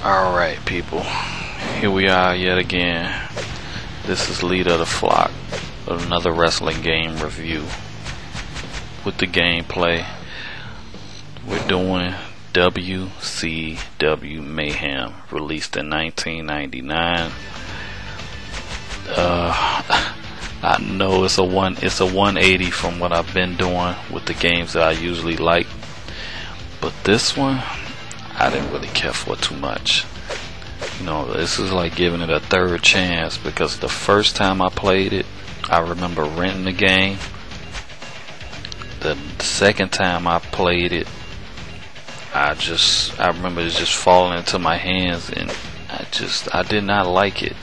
Alright, people, here we are yet again. This is Leader of the Flock, another wrestling game review. With the gameplay, we're doing WCW Mayhem, released in 1999. I know it's a 180 from what I've been doing with the games that I usually like, but this one I didn't really care for too much. You know, this is like giving it a third chance, because the first time I played it, I remember renting the game. The second time I played it, I remember it just falling into my hands, and I did not like it.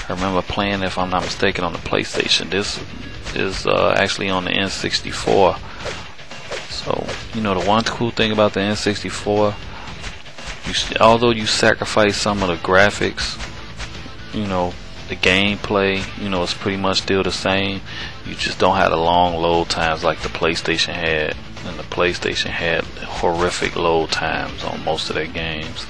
I remember playing, if I'm not mistaken, on the PlayStation. This is actually on the N64. So, you know, the one cool thing about the N64, although you sacrifice some of the graphics, you know, the gameplay, you know, it's pretty much still the same. You just don't have the long load times like the PlayStation had, and the PlayStation had horrific load times on most of their games.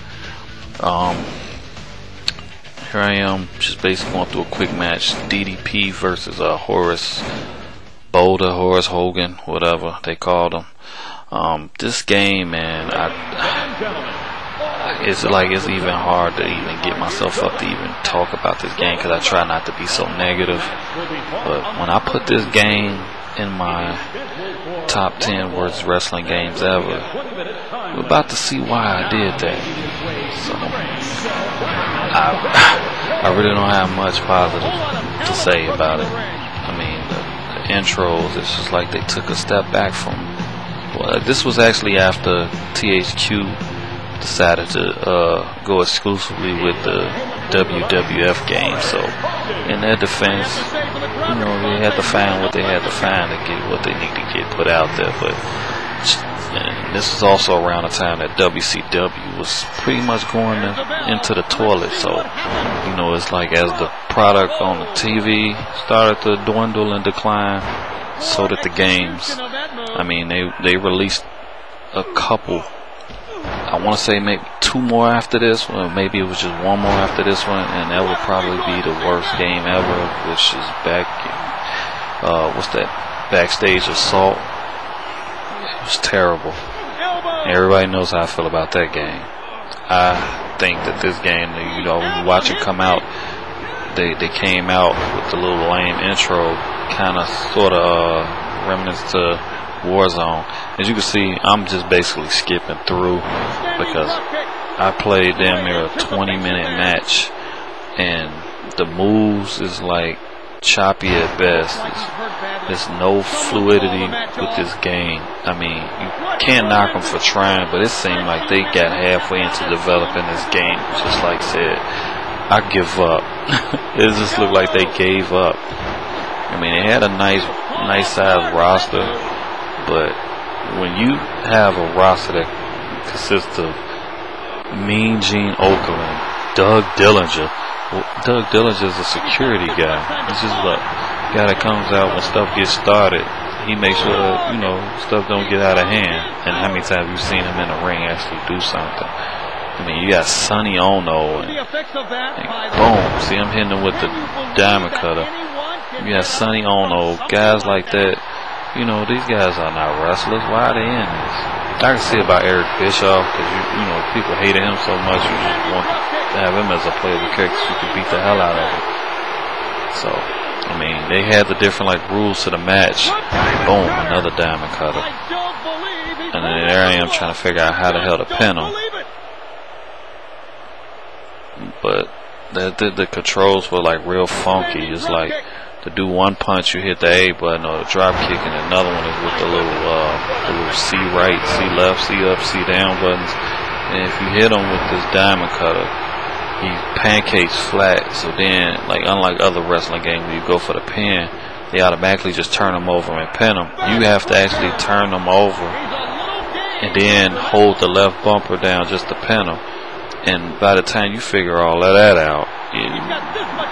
Here I am, just basically going through a quick match. DDP versus Horace Hogan, whatever they called him. This game, man, it's even hard to even get myself up to even talk about this game, because I try not to be so negative. But when I put this game in my top 10 worst wrestling games ever, we're about to see why I did that. So I really don't have much positive to say about it. I mean, the intros, it's just like they took a step back from. Well, this was actually after THQ decided to go exclusively with the WWF game. So in their defense, you know, they had to find what they had to find to get what they need to get put out there. But this is also around the time that WCW was pretty much going into the toilet. So, you know, it's like as the product on the TV started to dwindle and decline, so did the games. I mean, they released a couple, I want to say maybe 2 more after this one, or maybe it was just 1 more after this one, and that would probably be the worst game ever, which is Backstage Assault. It was terrible. Everybody knows how I feel about that game. I think that this game, you know, when you watch it come out, they came out with the little lame intro, kind of sort of remnants to Warzone. As you can see, I'm just basically skipping through, because I played damn near a 20-minute match, and the moves is like choppy at best. There's no fluidity with this game. I mean, you can't knock them for trying, but it seemed like they got halfway into developing this game. Just like said, I give up. It just looked like they gave up. I mean, they had a nice sized roster, but when you have a roster that consists of Mean Gene Okerlund, Doug Dillinger is a security guy. It's just a guy that comes out when stuff gets started. He makes sure that, you know, stuff don't get out of hand. And how many times have you seen him in the ring actually do something? I mean, you got Sonny Ono, and boom, see him hitting him with the diamond cutter. You got Sonny Ono, guys like that. You know, these guys are not wrestlers. Why are they in this? I can see about Eric Bischoff, because you know, people hated him so much, you just want to have him as a playable character so you can beat the hell out of him. So, I mean, they had the different like rules to the match. Boom, another diamond cutter. And then there I am trying to figure out how the hell to pin him. But the controls were like real funky. It's like, to do one punch, you hit the A button or the drop kick, and another one is with the little C right, C left, C up, C down buttons. And if you hit him with this diamond cutter, he pancakes flat. So then, like unlike other wrestling games, when you go for the pin, they automatically just turn them over and pin them. You have to actually turn them over and then hold the left bumper down just to pin them. And by the time you figure all of that out,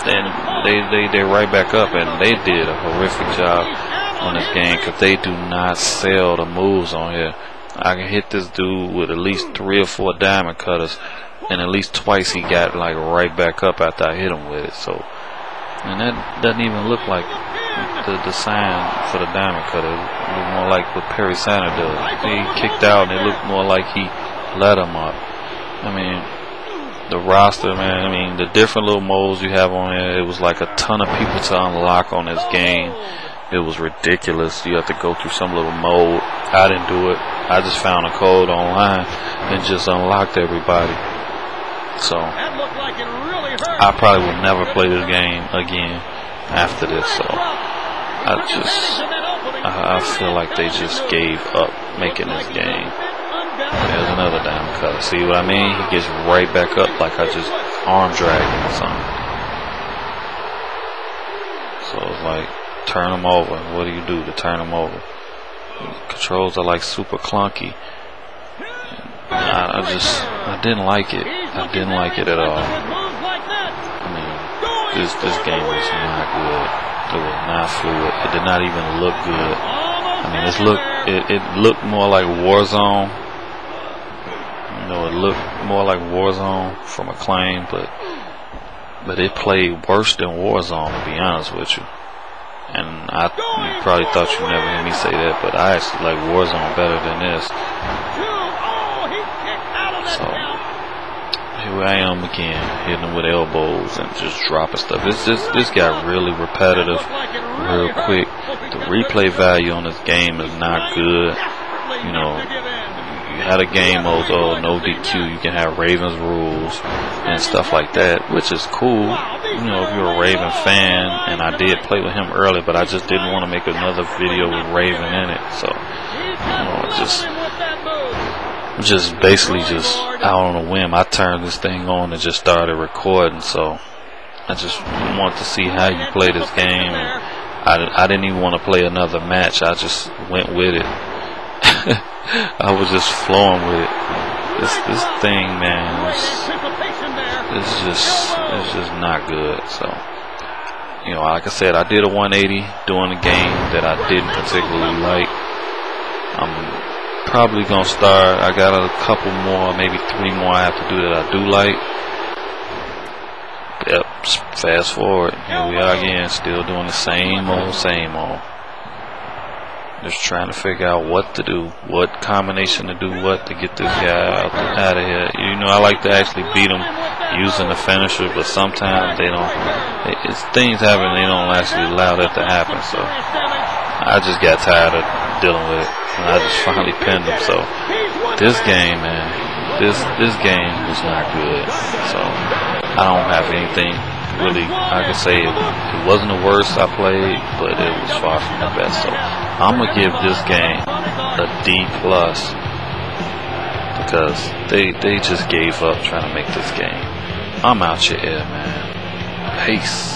then they're right back up, and they did a horrific job on this game, because they do not sell the moves on here. I can hit this dude with at least 3 or 4 diamond cutters, and at least twice he got like right back up after I hit him with it. So, and that doesn't even look like the sign for the diamond cutter. It looked more like what Perry Sander does. He kicked out, and it looked more like he let him up. I mean, the roster, man. I mean, the different little modes you have on it. It was like a ton of people to unlock on this game. It was ridiculous. You have to go through some little mode. I didn't do it. I just found a code online and just unlocked everybody. So I probably will never play this game again after this. So I feel like they just gave up making this game. There's another diamond cutter. See what I mean? He gets right back up like I just arm dragged him or something. So it's like, turn him over. What do you do to turn him over? Controls are like super clunky. I didn't like it. I didn't like it at all. I mean, this game was not good. It was not fluid. It did not even look good. I mean, it looked more like Warzone. You know, it looked more like Warzone from Acclaim, but it played worse than Warzone, to be honest with you. And you probably thought you'd never hear me say that, but I actually like Warzone better than this. So here I am again, hitting them with elbows and just dropping stuff. This got really repetitive, real quick. The replay value on this game is not good. You know, you had a game mode, no DQ. You can have Ravens rules and stuff like that, which is cool. You know, if you're a Raven fan, and I did play with him early, but I just didn't want to make another video with Raven in it. So, you know, just basically just out on a whim, I turned this thing on and just started recording. So I just wanted to see how you play this game, and I didn't even want to play another match. I just went with it. I was just flowing with it. This thing, man, it's just not good. So, you know, like I said, I did a 180 doing a game that I didn't particularly like. I'm probably gonna start. I got a couple more, maybe 3 more I have to do that I do like. Yep, fast forward, here we are again, still doing the same old. Just trying to figure out what to do, what combination to do, what to get this guy out of here. You know, I like to actually beat him using the finisher, but sometimes they don't. It's things happen, they don't actually allow that to happen. So I just got tired of dealing with it, and I just finally pinned him. So this game, man, this game was not good. So I don't have anything really I can say. It wasn't the worst I played, but it was far from the best. So I'm gonna give this game a D+ because they just gave up trying to make this game. I'm out your ear, man. Peace.